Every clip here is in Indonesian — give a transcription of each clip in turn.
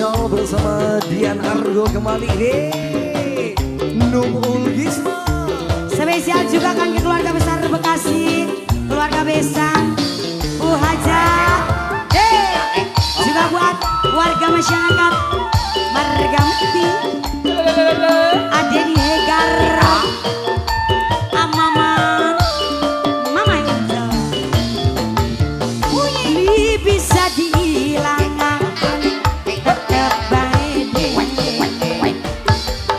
spesial bersama Dian Argo kembali. Hei, Nurul Gisma. Spesial juga kan ke keluarga besar Bekasi, keluarga Besan, Bu Hajat. Juga buat warga masyarakat Marga Mukti, Adeni Hegar, Amaman, Mama Angel. Ini bisa dihilangkan, tetap baik.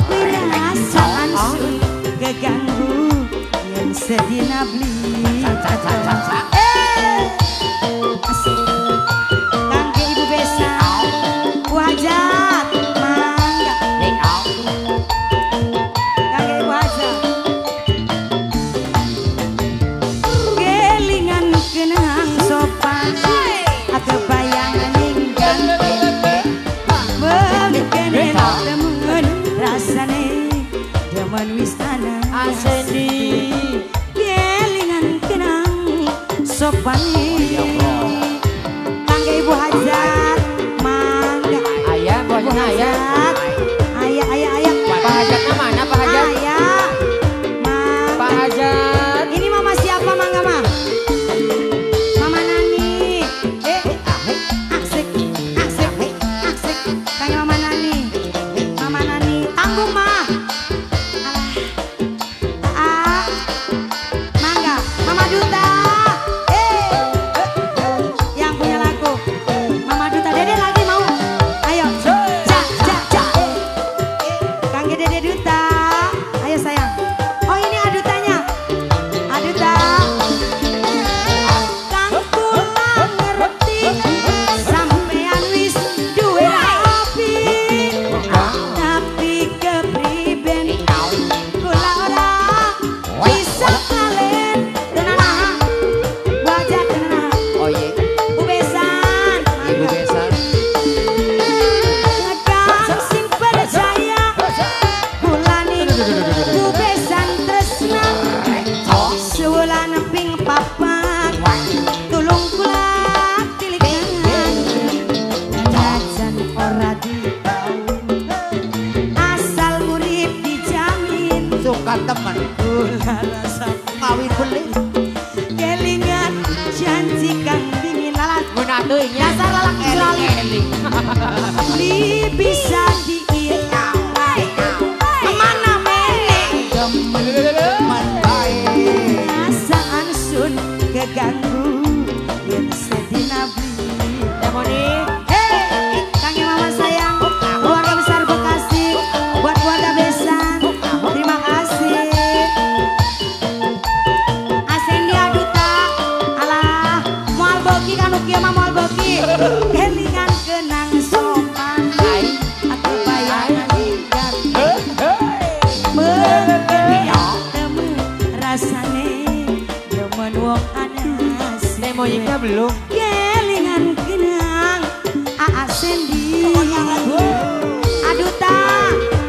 Perasaan sun keganggu yang sedina beli. Kangge Ibu Besan, Bu Hajat, mangga. Kangge Ibu Hajat. Kelingan kenang sopan, atau bayangan ninggal. Begene temen rasane, demen wistana Asendi. Kelingan kenang sopan. Kangge Ibu Hajat, mangga. Ayah, bosnya ayah. Ayah. Pak Hajatnya mana Pak Hajat? Ayah, mangga. Pak Hajat. Ini mama siapa mangga mah? Mama Nani. Asik. Kangge Mama Nani. Mama Nani, tanggung mah. Alah. Mangga, Mama Duta. Yang punya lagu. Mama Duta, Dede lagi mau. Ayo. Ja. Kangge Dede Duta. Ayo sayang. Oh ini adutanya. Aduta. Kang kula ngerti sampean wis duwe rapi. Tapi kepriben kula ora bisa kalen. Tenang. Wajah tenang. Oh iya, Bu Besan. Ibu Besan. Kang sing percaya kula ning Bu Besan tresna. Sewulan ping papat tulung kula tilikan. Jajan ora dikawin, asal urip dijamin. Suka teman Kula rasa kawin beli. kelingan janji kang dingin lalat. Menatuinya Dasar lalaki selalu. Li bisa diilang. Kemana meneh Teman baik. perasaan sun keganggu yang sedina beli. Demoni. Kangge mama sayang, keluarga besar Bekasi, buat keluarga Besan, terima kasih. Asendi Aduta, alah, moal boki kan ukia mah moal boki. Kelingan kenang sopan, aku bayangan ingat. Temu rasane, demen wong anas. Demonya belum. Kelingan kenang Asendi. Aduta.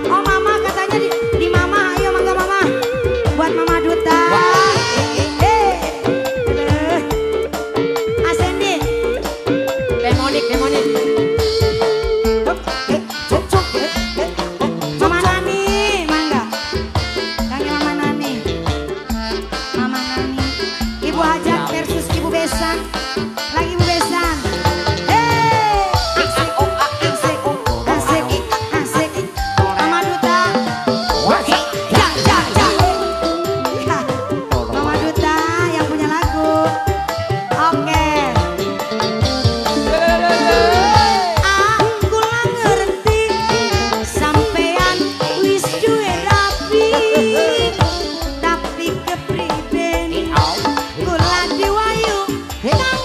Oh mama katanya di mama. Ayo mangga mama. Buat mama Duta. Asendi. Demonik. Mama Nani. Mangga. Kangge Mama Nani. Mama Nani. Ibu Hajat versus Ibu Besan. Lagi Ibu Besan. Asik. Mama Duta. Ja. Mama Duta yang punya lagu. Oke. Aku lah ngerti sampean wis duwe rapi. Tapi kepriben kula diwayu kang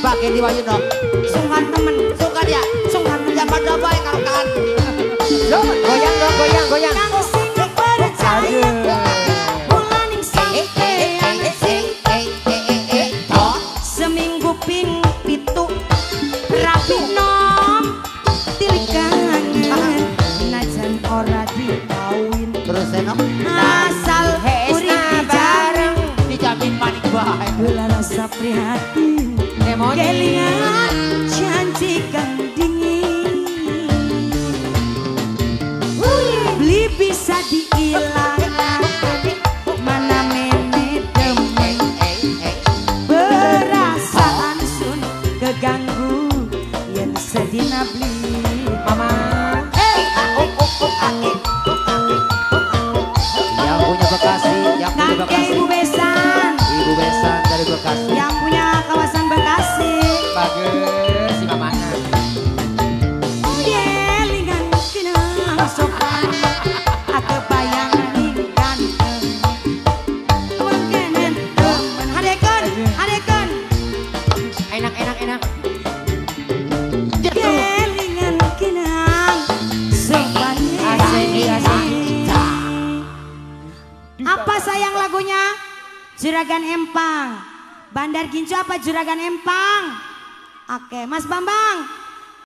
Pakai di wajah dong. sungkan temen. Suka dia. Sungkan Jangan coba kalau kan. Goyang dong, goyang. kang sing percaya kula ning sampean seminggu ping pitu rapi nom tilikan najan ora dikawin. Terus enok. Asal urip bareng Dijamin manik baik. kula rasa prihatin. Demoni. Kelingan janji kang dingin. ganggu yang sedina beli Mama. Yang punya Bekasi, yang punya kakek Bekasi. Ibu Besan Ibu Besan dari Bekasi. yang punya kawasan Bekasi. Bagus si mamana. Yelingan kenang sopan aku bayangan ikan mengkenen temen hadekon Enak. yelingan kenang sopan. Apa sayang lagunya? Juragan Empang. Bandar Ginjo apa Juragan Empang? Oke, Mas Bambang.